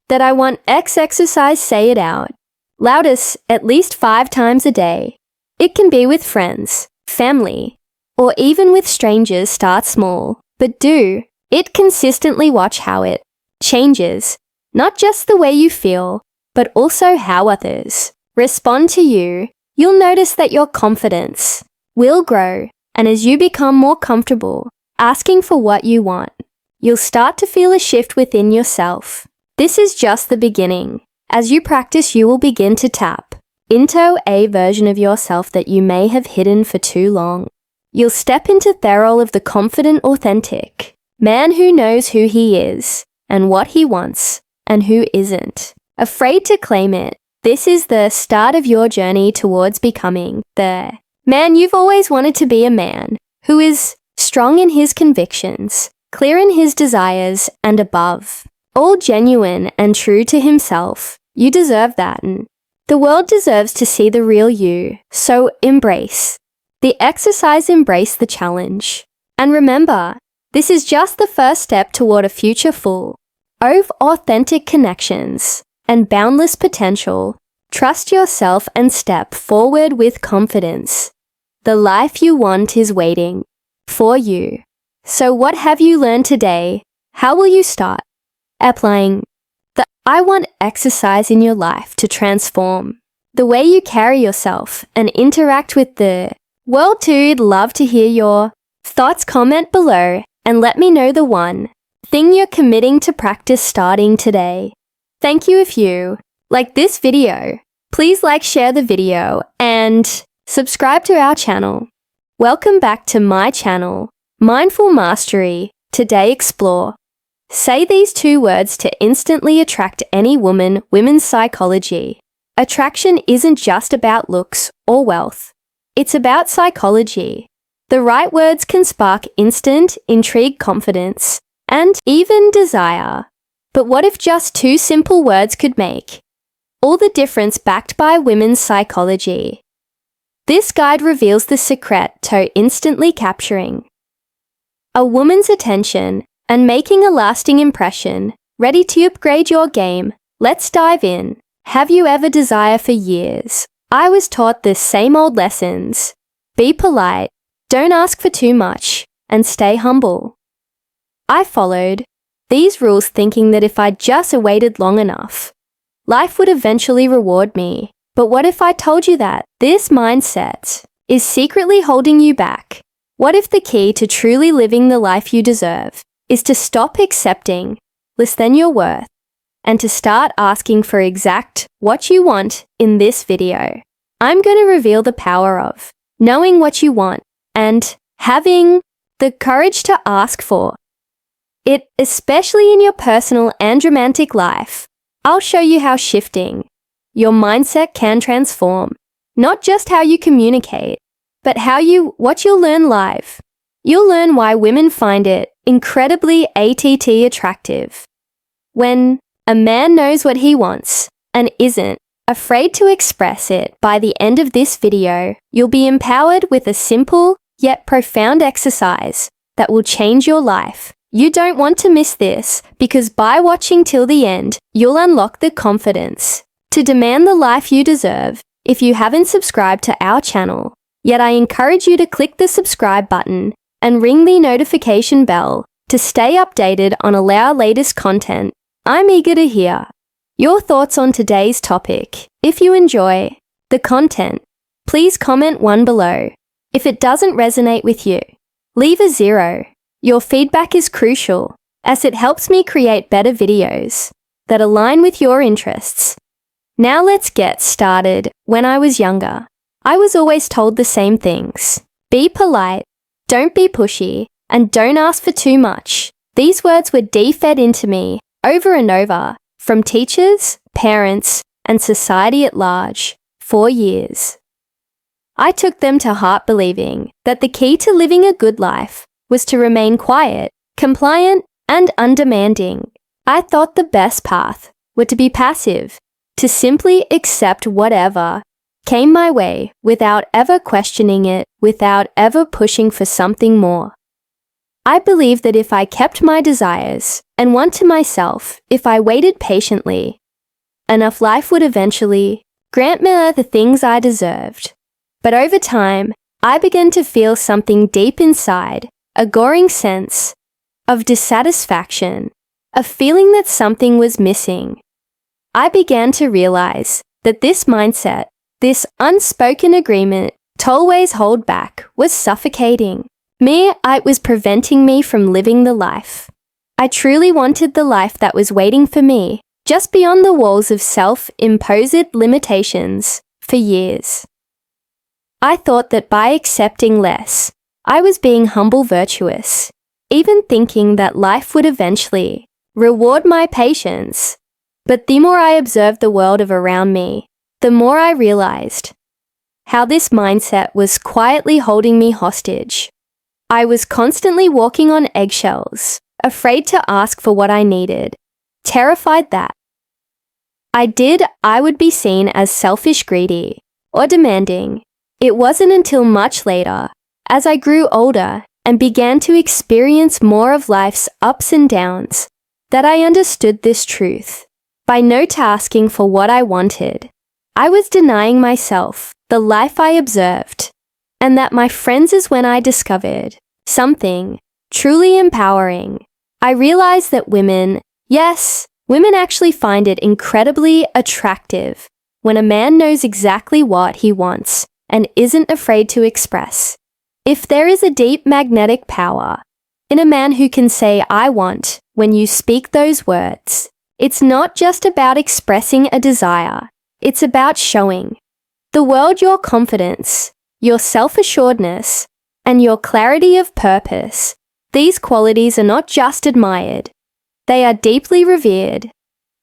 That I want X exercise, say it out. Loudest at least 5 times a day. It can be with friends, family, or even with strangers. Start small, but do it consistently. Watch how it changes, not just the way you feel, but also how others respond to you. You'll notice that your confidence will grow, and as you become more comfortable asking for what you want, you'll start to feel a shift within yourself. This is just the beginning. As you practice, you will begin to tap into a version of yourself that you may have hidden for too long. You'll step into the role of the confident, authentic man who knows who he is and what he wants and who isn't afraid to claim it. This is the start of your journey towards becoming the man you've always wanted to be, a man who is strong in his convictions, clear in his desires, and above all genuine and true to himself. You deserve that, and the world deserves to see the real you. So embrace the exercise, embrace the challenge. And remember, this is just the first step toward a future full of authentic connections and boundless potential. Trust yourself and step forward with confidence. The life you want is waiting for you. So what have you learned today? How will you start applying the I want exercise in your life to transform the way you carry yourself and interact with the world too? I'd love to hear your thoughts. Comment below and let me know the one thing you're committing to practice starting today. Thank you. If you like this video, please like, share the video, and subscribe to our channel. Welcome back to my channel, Mindful Mastery. Today explore. Say these 2 words to instantly attract any woman. Women's psychology. Attraction isn't just about looks or wealth. It's about psychology. The right words can spark instant intrigue, confidence, and even desire. But what if just 2 simple words could make all the difference? Backed by women's psychology. This guide reveals the secret to instantly capturing a woman's attention and making a lasting impression. Ready to upgrade your game? Let's dive in. Have you ever desired for years? I was taught the same old lessons. Be polite, don't ask for too much, and stay humble. I followed these rules thinking that if I just waited long enough, life would eventually reward me. But what if I told you that this mindset is secretly holding you back? What if the key to truly living the life you deserve is to stop accepting less than your worth and to start asking for exact what you want? In this video, I'm going to reveal the power of knowing what you want and having the courage to ask for it, especially in your personal and romantic life. I'll show you how shifting your mindset can transform not just how you communicate, but what you'll learn live. You'll learn why women find it incredibly attractive when a man knows what he wants and isn't afraid to express it. By the end of this video, you'll be empowered with a simple yet profound exercise that will change your life. You don't want to miss this, because by watching till the end, you'll unlock the confidence to demand the life you deserve. If you haven't subscribed to our channel yet, I encourage you to click the subscribe button and ring the notification bell to stay updated on all our latest content. I'm eager to hear your thoughts on today's topic. If you enjoy the content, please comment 1 below. If it doesn't resonate with you, leave a 0. Your feedback is crucial, as it helps me create better videos that align with your interests. Now let's get started. When I was younger, I was always told the same things. Be polite, don't be pushy, and don't ask for too much. These words were fed into me over and over from teachers, parents, and society at large for years. I took them to heart, believing that the key to living a good life was to remain quiet, compliant, and undemanding. I thought the best path would to be passive, to simply accept whatever came my way without ever questioning it, without ever pushing for something more. I believe that if I kept my desires and want to myself, if I waited patiently, enough life would eventually grant me the things I deserved. But over time, I began to feel something deep inside, a goring sense of dissatisfaction, a feeling that something was missing. I began to realize that this mindset, this unspoken agreement to always hold back, was suffocating me. It was preventing me from living the life I truly wanted, the life that was waiting for me just beyond the walls of self-imposed limitations for years. I thought that by accepting less, I was being humble, virtuous, even thinking that life would eventually reward my patience. But the more I observed the world around me, the more I realized how this mindset was quietly holding me hostage. I was constantly walking on eggshells, afraid to ask for what I needed, terrified that I would be seen as selfish, greedy, or demanding. It wasn't until much later, as I grew older and began to experience more of life's ups and downs, that I understood this truth. By not asking for what I wanted, I was denying myself the life I observed, and that my friends is when I discovered something truly empowering. I realized that women actually find it incredibly attractive when a man knows exactly what he wants and isn't afraid to express. If there is a deep magnetic power in a man who can say "I want" when you speak those words, it's not just about expressing a desire, it's about showing the world your confidence, your self-assuredness, and your clarity of purpose. These qualities are not just admired, they are deeply revered.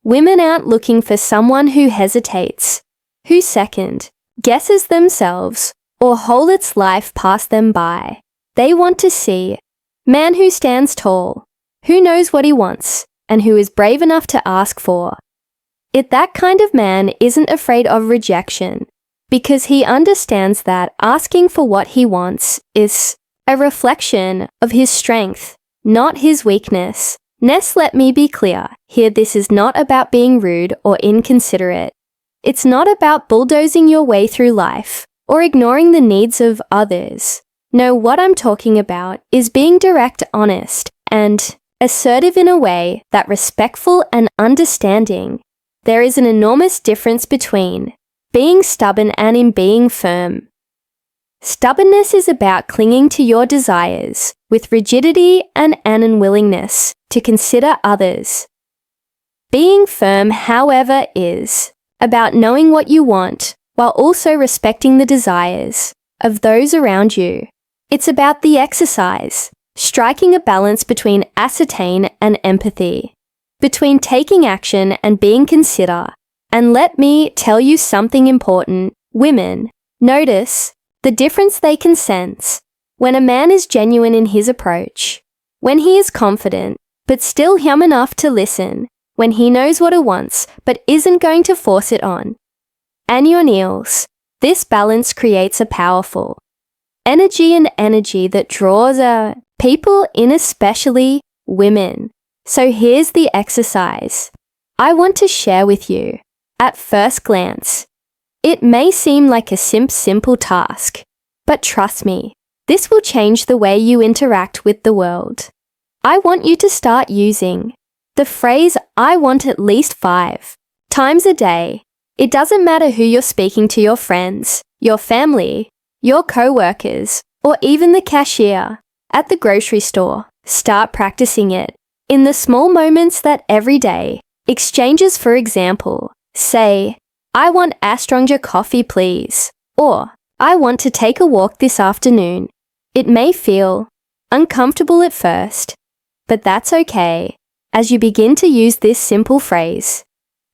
Women aren't looking for someone who hesitates, who second guesses themselves, or hold its life past them by. They want to see a man who stands tall, who knows what he wants, and who is brave enough to ask for it. That kind of man isn't afraid of rejection, because he understands that asking for what he wants is a reflection of his strength, not his weakness. Let me be clear here, this is not about being rude or inconsiderate. It's not about bulldozing your way through life or ignoring the needs of others. No, what I'm talking about is being direct, honest, and assertive in a way that respectful and understanding. There is an enormous difference between being stubborn and in being firm. Stubbornness is about clinging to your desires with rigidity and an unwillingness to consider others. Being firm, however, is about knowing what you want while also respecting the desires of those around you. It's about the exercise, striking a balance between ascertain and empathy, between taking action and being considerate. And let me tell you something important. Women notice the difference they can sense when a man is genuine in his approach, when he is confident but still young enough to listen, when he knows what he wants but isn't going to force it on. And your Niels, this balance creates a powerful energy that draws people in, especially women. So here's the exercise I want to share with you. At first glance, it may seem like a simple task, but trust me, this will change the way you interact with the world. I want you to start using the phrase "I want" at least 5 times a day. It doesn't matter who you're speaking to, your friends, your family, your co-workers, or even the cashier at the grocery store. Start practicing it in the small moments that every day exchanges. For example, say, "I want a stronger coffee, please," or "I want to take a walk this afternoon." It may feel uncomfortable at first, but that's okay. As you begin to use this simple phrase,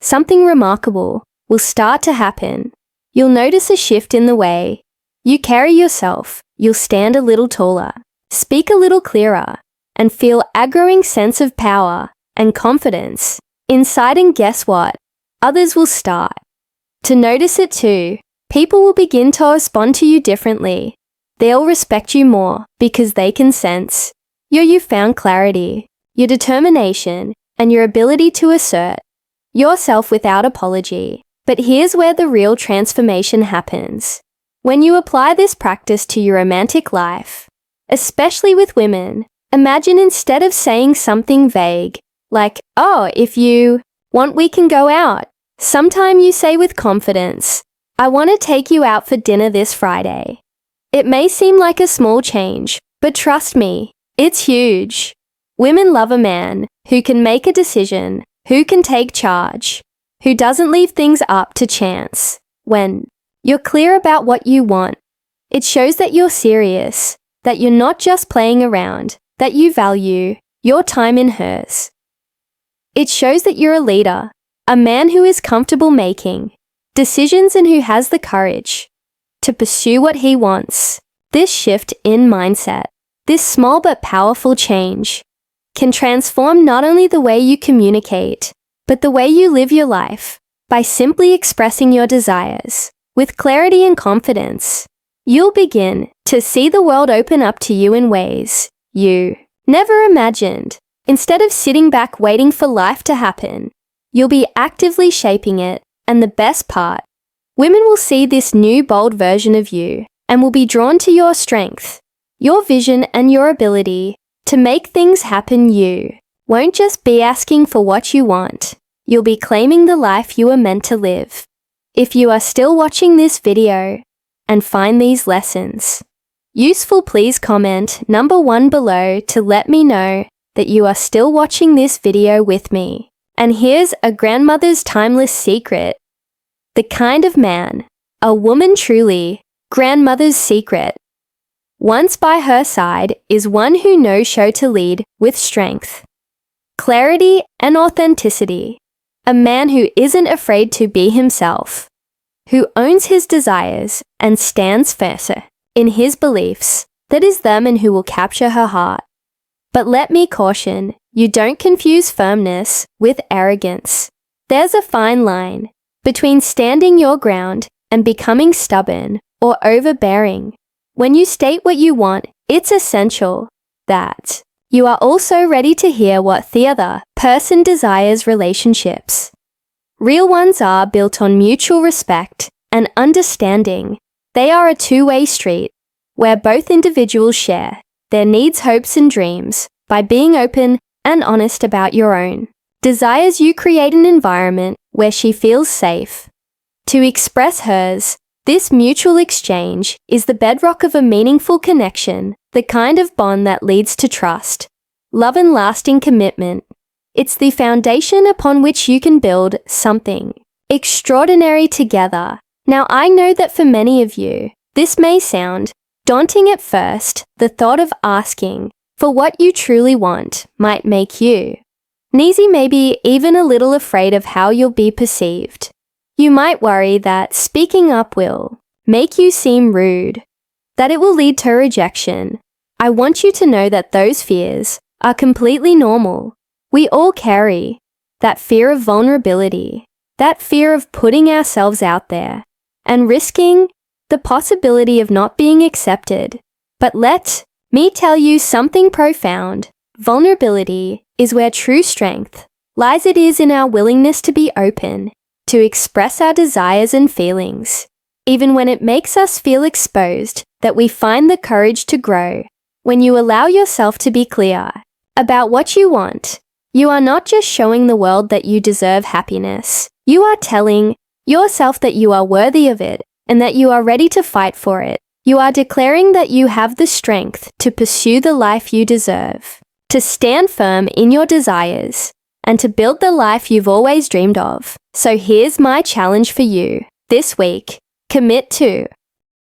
something remarkable will start to happen. You'll notice a shift in the way you carry yourself. You'll stand a little taller, speak a little clearer, and feel a growing sense of power and confidence inside. And guess what? Others will start to notice it too. People will begin to respond to you differently. They'll respect you more because they can sense You found clarity, your determination, and your ability to assert yourself without apology. But here's where the real transformation happens. When you apply this practice to your romantic life, especially with women, imagine instead of saying something vague, like, "Oh, if you want, we can go out," sometime you say with confidence, "I want to take you out for dinner this Friday." It may seem like a small change, but trust me, it's huge. Women love a man who can make a decision, who can take charge, who doesn't leave things up to chance. When you're clear about what you want, it shows that you're serious, that you're not just playing around, that you value your time in hers. It shows that you're a leader, a man who is comfortable making decisions and who has the courage to pursue what he wants. This shift in mindset, this small but powerful change, can transform not only the way you communicate, but the way you live your life. By simply expressing your desires with clarity and confidence, you'll begin to see the world open up to you in ways you never imagined. Instead of sitting back waiting for life to happen, you'll be actively shaping it. And the best part, women will see this new bold version of you and will be drawn to your strength, your vision, and your ability to make things happen. You won't just be asking for what you want, you'll be claiming the life you are meant to live. If you are still watching this video and find these lessons useful, please comment number 1 below to let me know that you are still watching this video with me. And here's a grandmother's timeless secret. The kind of man a woman truly, grandmother's secret, once by her side is one who knows how to lead with strength, clarity, and authenticity. A man who isn't afraid to be himself, who owns his desires and stands firm in his beliefs. That is the man who will capture her heart. But let me caution, you don't confuse firmness with arrogance. There's a fine line between standing your ground and becoming stubborn or overbearing. When you state what you want, it's essential that you are also ready to hear what the other person desires. Relationships, real ones, are built on mutual respect and understanding. They are a two-way street where both individuals share their needs, hopes, and dreams. By being open and honest about your own desires, you create an environment where she feels safe to express hers. This mutual exchange is the bedrock of a meaningful connection, the kind of bond that leads to trust, love, and lasting commitment. It's the foundation upon which you can build something extraordinary together. Now, I know that for many of you, this may sound daunting at first. The thought of asking for what you truly want might make you uneasy, maybe even a little afraid of how you'll be perceived. You might worry that speaking up will make you seem rude, that it will lead to rejection. I want you to know that those fears are completely normal. We all carry that fear of vulnerability, that fear of putting ourselves out there and risking the possibility of not being accepted. But let me tell you something profound. Vulnerability is where true strength lies. It is in our willingness to be open, to express our desires and feelings, even when it makes us feel exposed, that we find the courage to grow. When you allow yourself to be clear about what you want, you are not just showing the world that you deserve happiness. You are telling yourself that you are worthy of it and that you are ready to fight for it. You are declaring that you have the strength to pursue the life you deserve, to stand firm in your desires, and to build the life you've always dreamed of. So here's my challenge for you this week. Commit to